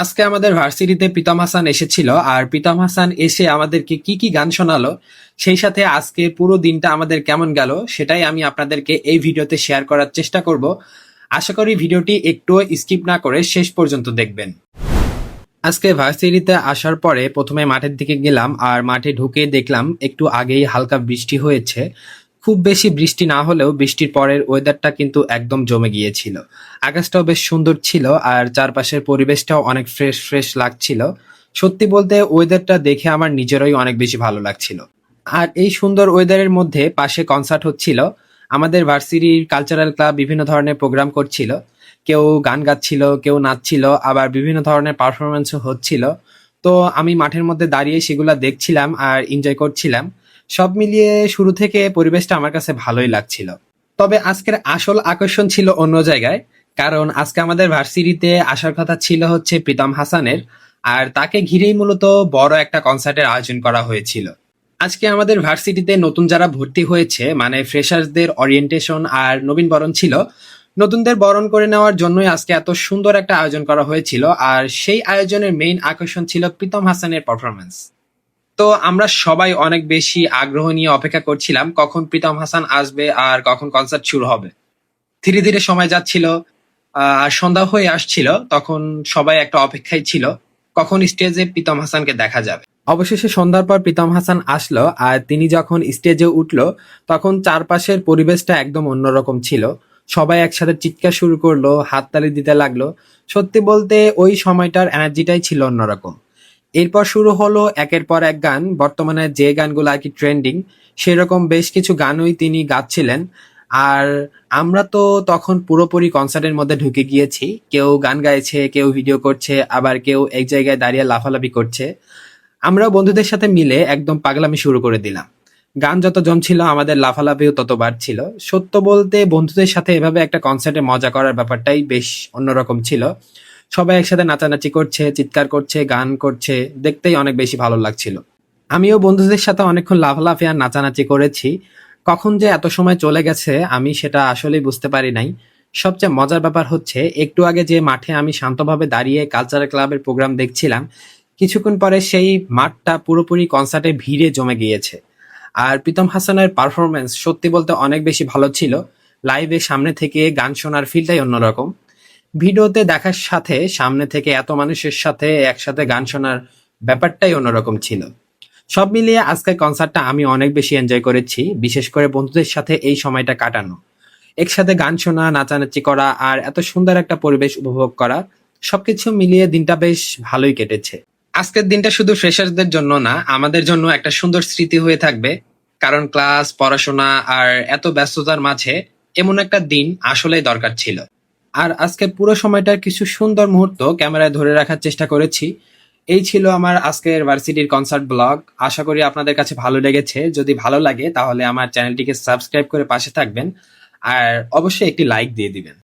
আজকে আমাদের ভার্সিটিতে প্রীতম হাসান এসেছিল। আর প্রীতম হাসান এসে আমাদেরকে কি কি গান শোনালো, সেই সাথে আজকে পুরো দিনটা আমাদের কেমন গেল সেটাই আমি আপনাদেরকে এই ভিডিওতে শেয়ার করার চেষ্টা করব। আশা করি ভিডিওটি একটুও স্কিপ না করে শেষ পর্যন্ত দেখবেন। আজকে ভার্সিটিতে আসার পরে প্রথমে মাঠের দিকে গেলাম, আর মাঠে ঢুকে দেখলাম একটু আগেই হালকা বৃষ্টি হয়েছে। খুব বেশি বৃষ্টি না হলেও বৃষ্টির পরের ওয়েদারটা কিন্তু একদম জমে গিয়েছিল। আকাশটাও বেশ সুন্দর ছিল, আর চারপাশের পরিবেশটাও অনেক ফ্রেশ ফ্রেশ লাগছিল। সত্যি বলতে ওয়েদারটা দেখে আমার নিজেরই অনেক বেশি ভালো লাগছিল। আর এই সুন্দর ওয়েদারের মধ্যে পাশে কনসার্ট হচ্ছিল। আমাদের ভার্সিটির কালচারাল ক্লাব বিভিন্ন ধরনের প্রোগ্রাম করছিল। কেউ গান গাচ্ছিল, কেউ নাচছিল, আবার বিভিন্ন ধরনের পারফরমেন্সও হচ্ছিল। তো আমি মাঠের মধ্যে দাঁড়িয়ে সেগুলা দেখছিলাম আর এনজয় করছিলাম। সব মিলিয়ে শুরু থেকে পরিবেশটা আমার কাছে ভালোই লাগছিল। তবে আজকের আসল আকর্ষণ ছিল অন্য জায়গায়। কারণ আজকে আমাদের ভার্সিটিতে আসার কথা ছিল হচ্ছে প্রীতম হাসানের। আর তাকে ঘিরেই মূলত বড় একটা কনসার্টের আয়োজন করা হয়েছিল। আজকে আমাদের ভার্সিটিতে নতুন যারা ভর্তি হয়েছে, মানে ফ্রেশার্সদের ওরিয়েন্টেশন আর নবীনবরণ ছিল। নতুনদের বরণ করে নেওয়ার জন্যই আজকে এত সুন্দর একটা আয়োজন করা হয়েছিল। আর সেই আয়োজনের মেইন আকর্ষণ ছিল প্রীতম হাসানের পারফরমেন্স। তো আমরা সবাই অনেক বেশি আগ্রহ নিয়ে অপেক্ষা করছিলাম কখন প্রীতম হাসান আসবে আর কখন কনসার্ট শুরু হবে। ধীরে ধীরে সময় যাচ্ছিল, আর সন্ধ্যা হয়ে আসছিল। তখন সবাই একটা অপেক্ষায় ছিল কখন স্টেজে প্রীতম হাসানকে দেখা যাবে। অবশেষে সন্ধ্যার পর প্রীতম হাসান আসলো, আর তিনি যখন স্টেজে উঠলো তখন চারপাশের পরিবেশটা একদম অন্যরকম ছিল। সবাই একসাথে চিৎকার শুরু করলো, হাততালি দিতে লাগলো। সত্যি বলতে ওই সময়টার এনার্জিটাই ছিল অন্যরকম। এরপর শুরু হলো একের পর এক গান, বর্তমানে যে গানগুলো আর কি ট্রেন্ডিং সেরকম বেশ কিছু গানই তিনি গাচ্ছিলেন। আর আমরা তো তখন পুরোপুরি কনসার্টের মধ্যে ঢুকে গিয়েছি। কেউ গান গাইছে, কেউ ভিডিও করছে, আবার কেউ এক জায়গায় দাঁড়িয়ে লাফালাফি করছে। আমরা বন্ধুদের সাথে মিলে একদম পাগলামি শুরু করে দিলাম। গান যত জমছিল আমাদের লাফালাফিও তত বাড়ছিল। সত্য বলতে বন্ধুদের সাথে এভাবে একটা কনসার্টে মজা করার ব্যাপারটাই বেশ অন্যরকম ছিল। সবাই একসাথে নাচানাচি করছে, চিৎকার করছে, গান করছে, দেখতেই অনেক বেশি ভালো লাগছিল। আমিও বন্ধুদের সাথে অনেকক্ষণ লাফালাফি আর নাচানাচি করেছি। কখন যে এত সময় চলে গেছে আমি সেটা আসলেই বুঝতে পারি নাই। সবচেয়ে মজার ব্যাপার হচ্ছে একটু আগে যে মাঠে আমি শান্তভাবে দাঁড়িয়ে কালচারাল ক্লাবের প্রোগ্রাম দেখছিলাম, কিছুক্ষণ পরে সেই মাঠটা পুরোপুরি কনসার্টে ভিড়ে জমে গিয়েছে। আর প্রীতম হাসানের পারফরমেন্স সত্যি বলতে অনেক বেশি ভালো ছিল। লাইভে সামনে থেকে গান শোনার ফিলটাই অন্যরকম। ভিডিওতে দেখার সাথে সামনে থেকে এত মানুষের সাথে একসাথে গান শোনার ব্যাপারটাই অন্যরকম ছিল। সব মিলিয়ে আজকের কনসার্টটা আমি অনেক বেশি এনজয় করেছি, বিশেষ করে বন্ধুদের সাথে এই সময়টা কাটানো, একসাথে গান শোনা, নাচানাচি করা আর এত সুন্দর একটা পরিবেশ উপভোগ করা, সবকিছু মিলিয়ে দিনটা বেশ ভালোই কেটেছে। আজকের দিনটা শুধু ফ্রেশার্সদের জন্য না, আমাদের জন্য একটা সুন্দর স্মৃতি হয়ে থাকবে। কারণ ক্লাস, পড়াশোনা আর এত ব্যস্ততার মাঝে এমন একটা দিন আসলেই দরকার ছিল। আর আজকের পুরো সময়টার কিছু সুন্দর মুহূর্ত ক্যামেরায় ধরে রাখার চেষ্টা করেছি। এই ছিল আমার আজকের ভার্সিটির কনসার্ট ব্লগ। আশা করি আপনাদের কাছে ভালো লেগেছে। যদি ভালো লাগে তাহলে আমার চ্যানেলটিকে সাবস্ক্রাইব করে পাশে থাকবেন, আর অবশ্যই একটি লাইক দিয়ে দিবেন।